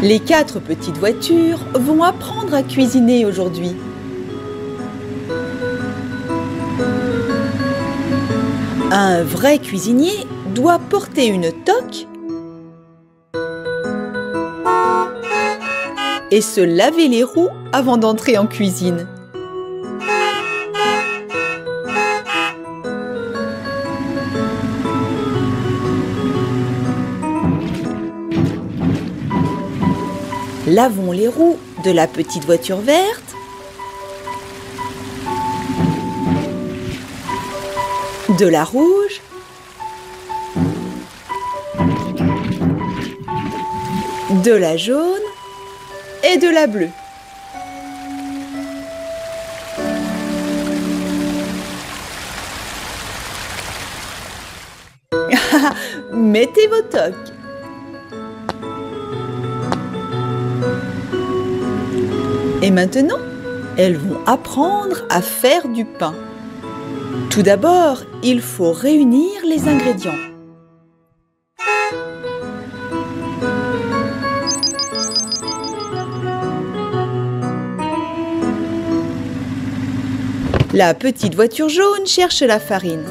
Les 4 petites voitures vont apprendre à cuisiner aujourd'hui. Un vrai cuisinier doit porter une toque et se laver les roues avant d'entrer en cuisine. Lavons les roues de la petite voiture verte, de la rouge, de la jaune et de la bleue. Mettez vos toques. Et maintenant, elles vont apprendre à faire du pain. Tout d'abord, il faut réunir les ingrédients. La petite voiture jaune cherche la farine.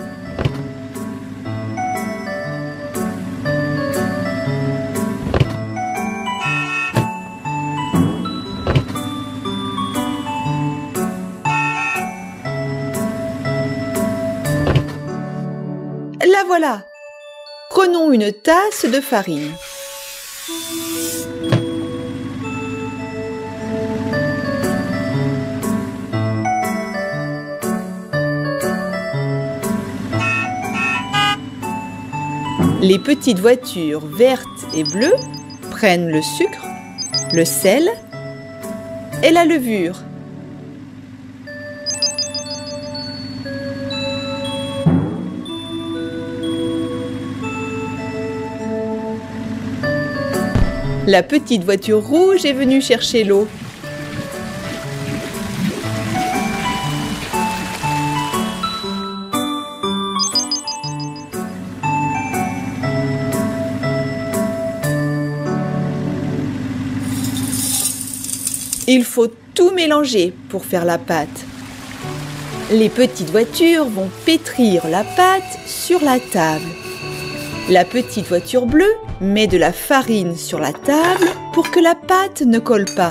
La voilà! Prenons une tasse de farine. Les petites voitures vertes et bleues prennent le sucre, le sel et la levure. La petite voiture rouge est venue chercher l'eau. Il faut tout mélanger pour faire la pâte. Les petites voitures vont pétrir la pâte sur la table. La petite voiture bleue met de la farine sur la table pour que la pâte ne colle pas.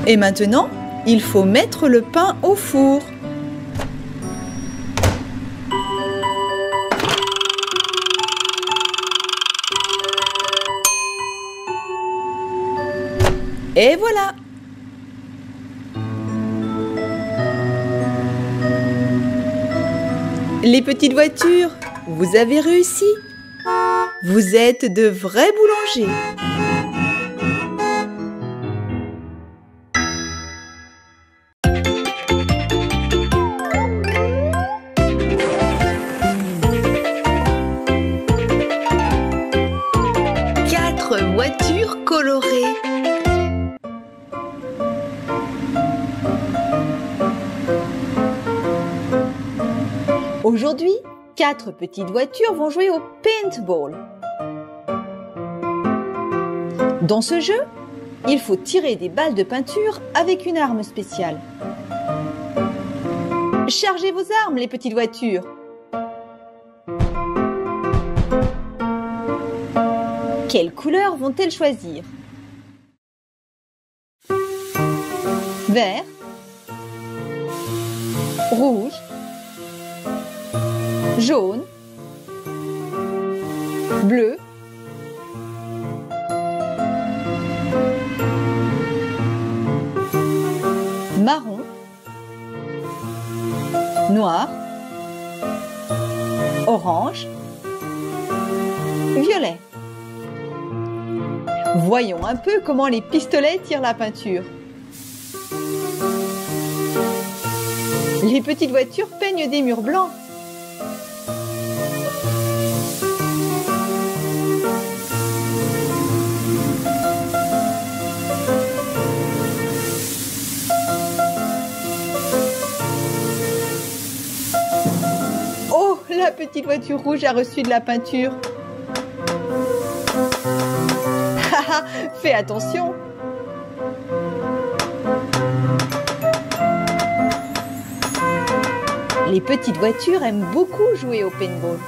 Et maintenant, il faut mettre le pain au four. Et voilà! Les petites voitures, vous avez réussi! Vous êtes de vrais boulangers! Voitures colorées. Aujourd'hui, 4 petites voitures vont jouer au paintball. Dans ce jeu, il faut tirer des balles de peinture avec une arme spéciale. Chargez vos armes, les petites voitures. Quelle couleur vont-elles choisir? Vert, rouge, jaune, bleu, marron, noir, orange, violet. Voyons un peu comment les pistolets tirent la peinture. Les petites voitures peignent des murs blancs. petite voiture rouge a reçu de la peinture. Fais attention. Les petites voitures aiment beaucoup jouer au paintball.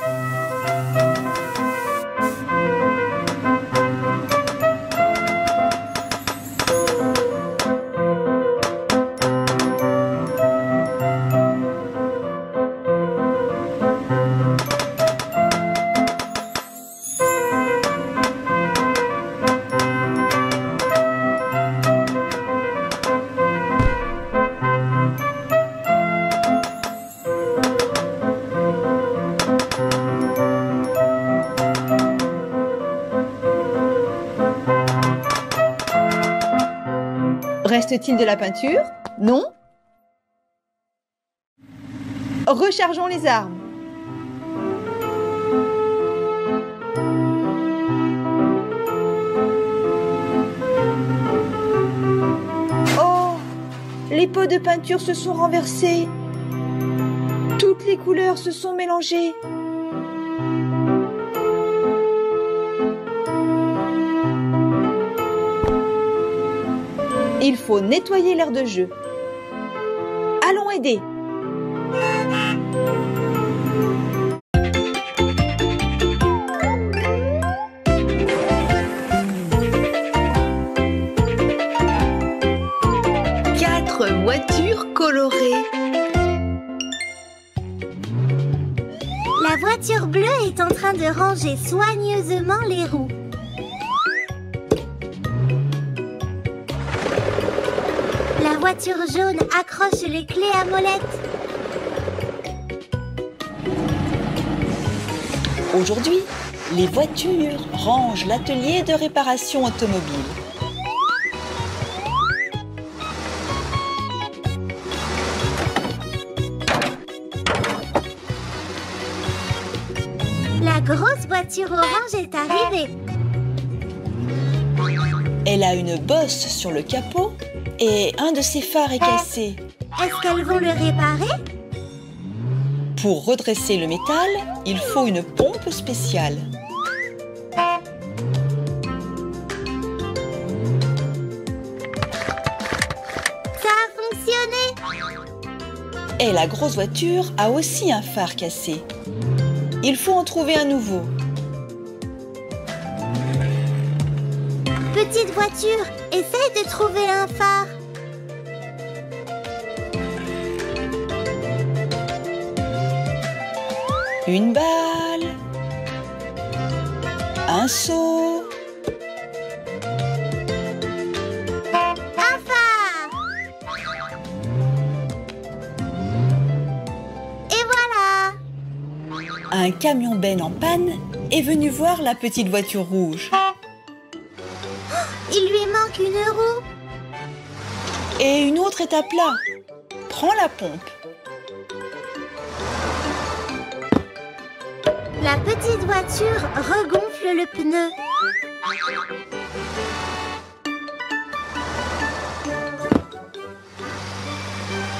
Reste-t-il de la peinture? Non? Rechargeons les armes. Oh! Les pots de peinture se sont renversés. Toutes les couleurs se sont mélangées. Il faut nettoyer l'aire de jeu. Allons aider. Quatre voitures colorées. La voiture bleue est en train de ranger soigneusement les roues. La voiture jaune accroche les clés à molette. Aujourd'hui, les voitures rangent l'atelier de réparation automobile. La grosse voiture orange est arrivée. Elle a une bosse sur le capot et un de ses phares est cassé. Est-ce qu'elles vont le réparer? Pour redresser le métal, il faut une pompe spéciale. Ça a fonctionné! Et la grosse voiture a aussi un phare cassé. Il faut en trouver un nouveau. Petite voiture, essaye de trouver un phare. Une balle. Un seau. Un phare! Et voilà! Un camion-benne en panne est venu voir la petite voiture rouge. Il lui manque une roue. Et une autre est à plat. Prends la pompe. La petite voiture regonfle le pneu.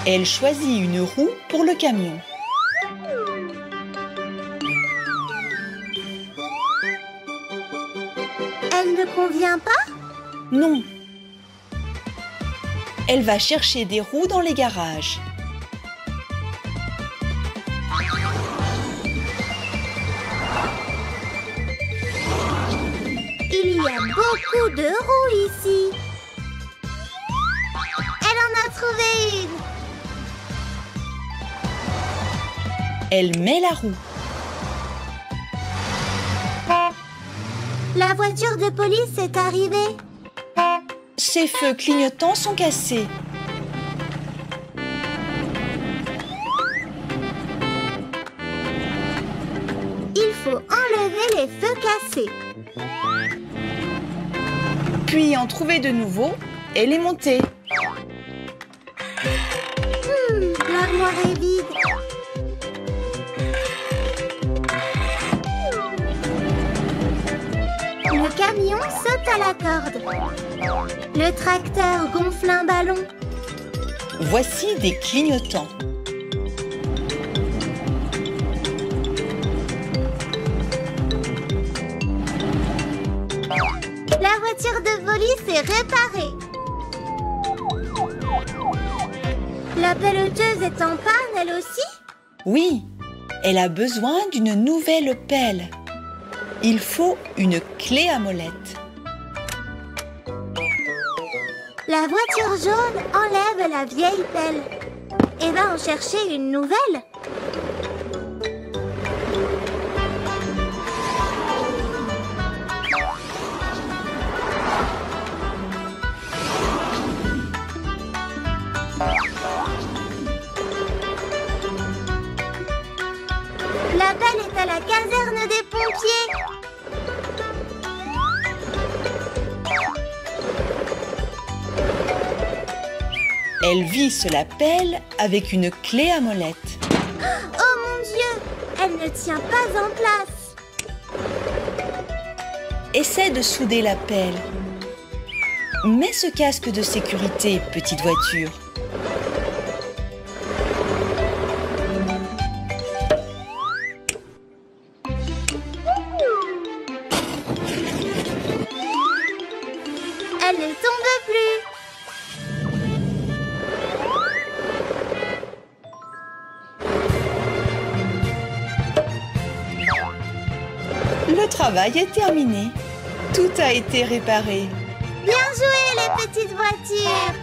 Elle choisit une roue pour le camion. Elle ne convient pas? Non. Elle va chercher des roues dans les garages. Il y a beaucoup de roues ici. Elle en a trouvé une. Elle met la roue. La voiture de police est arrivée. Ses feux clignotants sont cassés. Il faut enlever les feux cassés. Puis en trouver de nouveaux et les monter. L'armoire est vide. Le camion saute à la corde. Le tracteur gonfle un ballon. Voici des clignotants. voiture de police est réparée. La pelleteuse est en panne, elle aussi? Oui, elle a besoin d'une nouvelle pelle. Il faut une clé à molette. La voiture jaune enlève la vieille pelle et va en chercher une nouvelle. La pelle est à la caserne des pompiers. Elle visse la pelle avec une clé à molette. Oh mon Dieu, elle ne tient pas en place. Essaie de souder la pelle. Mets ce casque de sécurité, petite voiture. Elle ne tombe plus. Le travail est terminé. Tout a été réparé. Bien joué les petites voitures.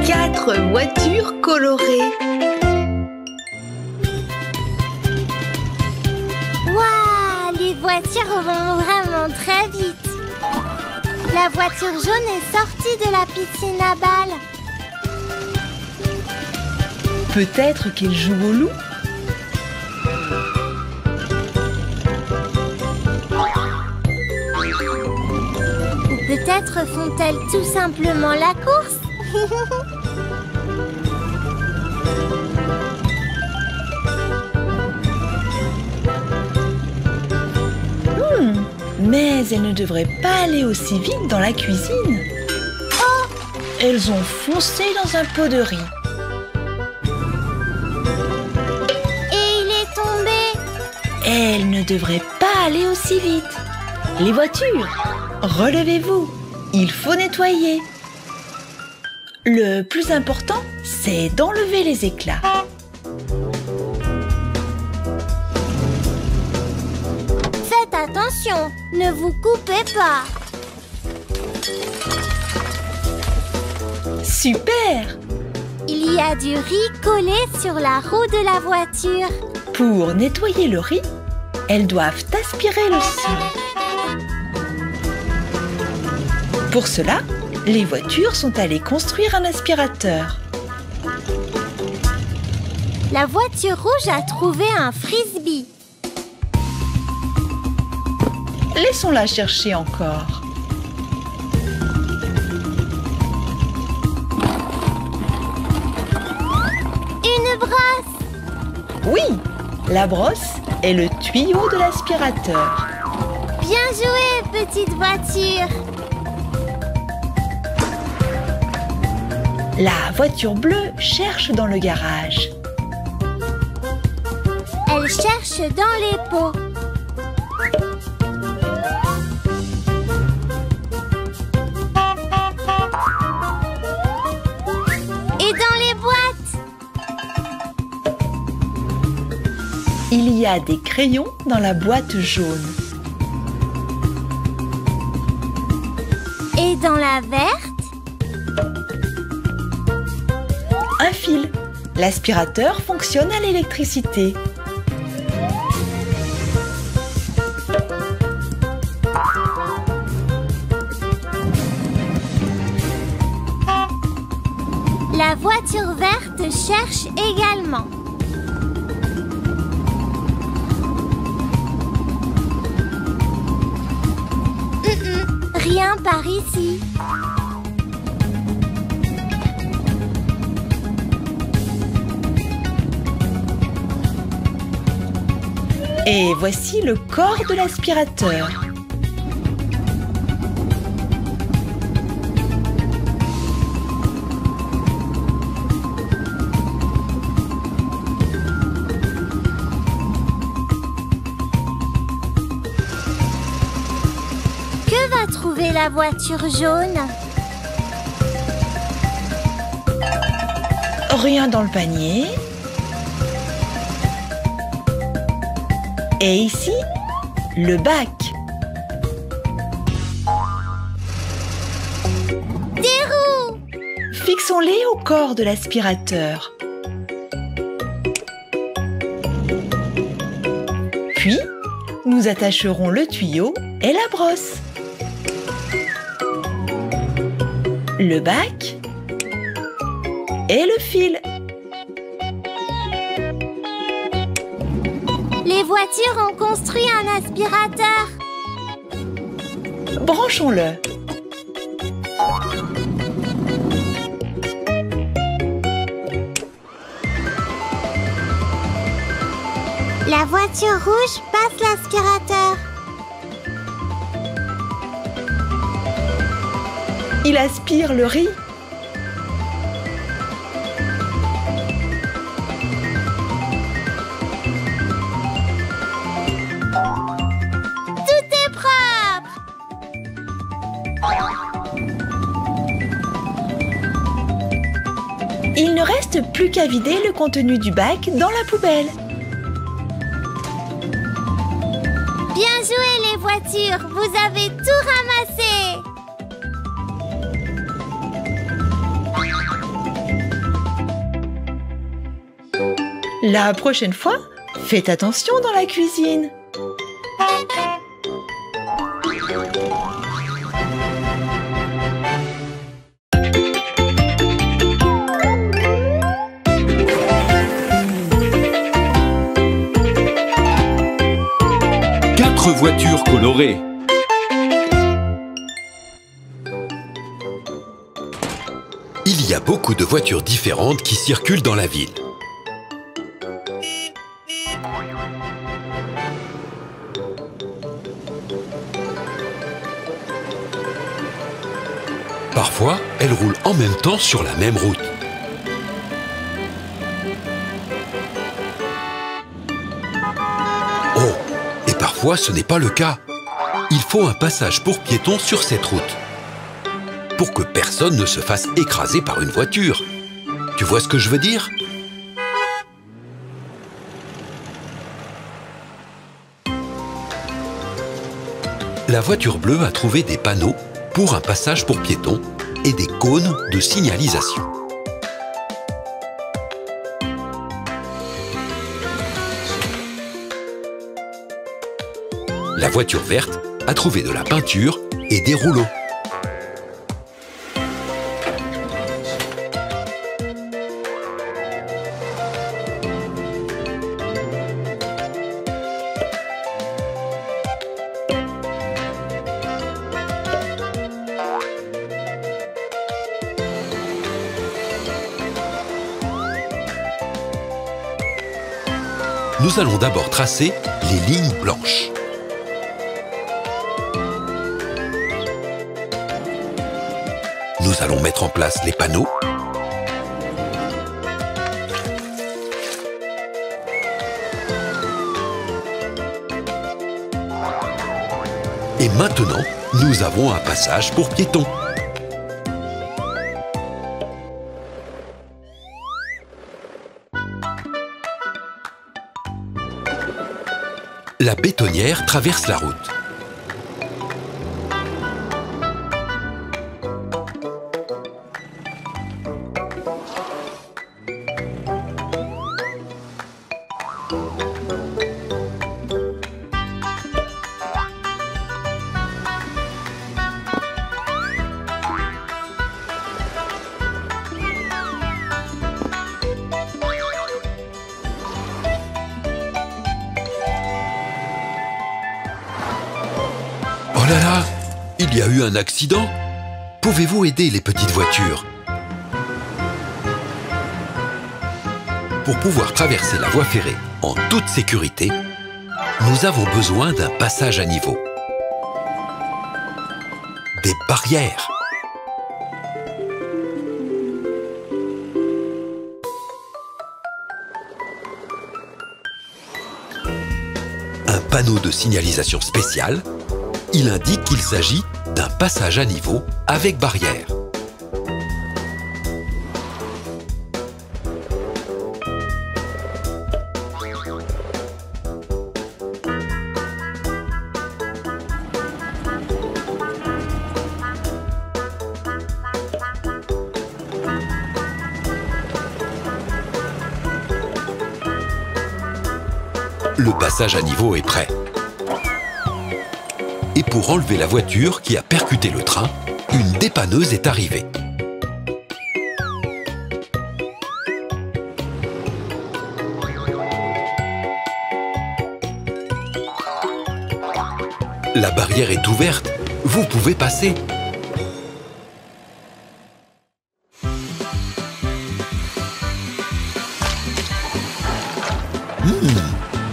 Quatre voitures colorées. Waouh, les voitures vont vraiment très vite. La voiture jaune est sortie de la piscine à balles. Peut-être qu'elle joue au loup. Ou peut-être font-elles tout simplement la course. Mais elles ne devraient pas aller aussi vite dans la cuisine. Oh, Elles ont foncé dans un pot de riz. et il est tombé. Elles ne devraient pas aller aussi vite. Les voitures, relevez-vous. Il faut nettoyer. Le plus important, c'est d'enlever les éclats. Faites attention, ne vous coupez pas. Super! Il y a du riz collé sur la roue de la voiture. Pour nettoyer le riz, elles doivent aspirer le sol. Pour cela, les voitures sont allées construire un aspirateur. La voiture rouge a trouvé un frisbee. Laissons-la chercher encore. Une brosse. Oui, la brosse est le tuyau de l'aspirateur. Bien joué, petite voiture. La voiture bleue cherche dans le garage. Elle cherche dans les pots. Et dans les boîtes. Il y a des crayons dans la boîte jaune. Et dans la verte. Un fil. L'aspirateur fonctionne à l'électricité. La voiture verte cherche également. Rien par ici. Et voici le corps de l'aspirateur. trouver la voiture jaune? Rien dans le panier. Et ici, le bac. Des roues! Fixons-les au corps de l'aspirateur. Puis, nous attacherons le tuyau et la brosse. Le bac et le fil. Les voitures ont construit un aspirateur. Branchons-le. La voiture rouge passe l'aspirateur. Il aspire le riz. Tout est propre. Il ne reste plus qu'à vider le contenu du bac dans la poubelle. Bien joué les voitures, vous avez tout ramassé. La prochaine fois, faites attention dans la cuisine. Quatre voitures colorées. Il y a beaucoup de voitures différentes qui circulent dans la ville. Parfois, elles roulent en même temps sur la même route. Oh, et parfois ce n'est pas le cas. Il faut un passage pour piétons sur cette route, pour que personne ne se fasse écraser par une voiture. Tu vois ce que je veux dire? La voiture bleue a trouvé des panneaux pour un passage pour piétons et des cônes de signalisation. La voiture verte a trouvé de la peinture et des rouleaux. Nous allons d'abord tracer les lignes blanches. Nous allons mettre en place les panneaux. Et maintenant, nous avons un passage pour piétons. La bétonnière traverse la route. Oh là là, il y a eu un accident. Pouvez-vous aider les petites voitures? Pour pouvoir traverser la voie ferrée en toute sécurité, nous avons besoin d'un passage à niveau. Des barrières. Un panneau de signalisation spécial. Il indique qu'il s'agit d'un passage à niveau avec barrière. Le passage à niveau est prêt. Et pour enlever la voiture qui a percuté le train, une dépanneuse est arrivée. La barrière est ouverte, vous pouvez passer.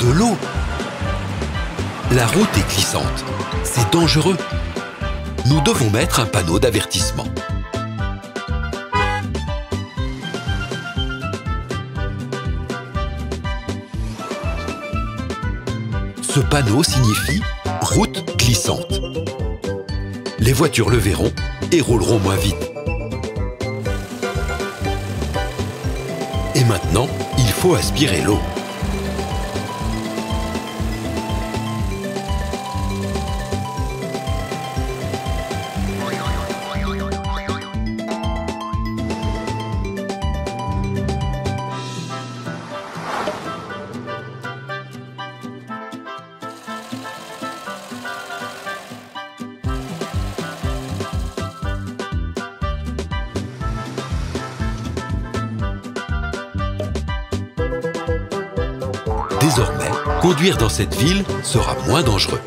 De l'eau. La route est glissante. C'est dangereux. Nous devons mettre un panneau d'avertissement. Ce panneau signifie « route glissante ». Les voitures le verront et rouleront moins vite. Et maintenant, il faut aspirer l'eau. Désormais, conduire dans cette ville sera moins dangereux.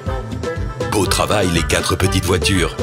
Beau travail les 4 petites voitures!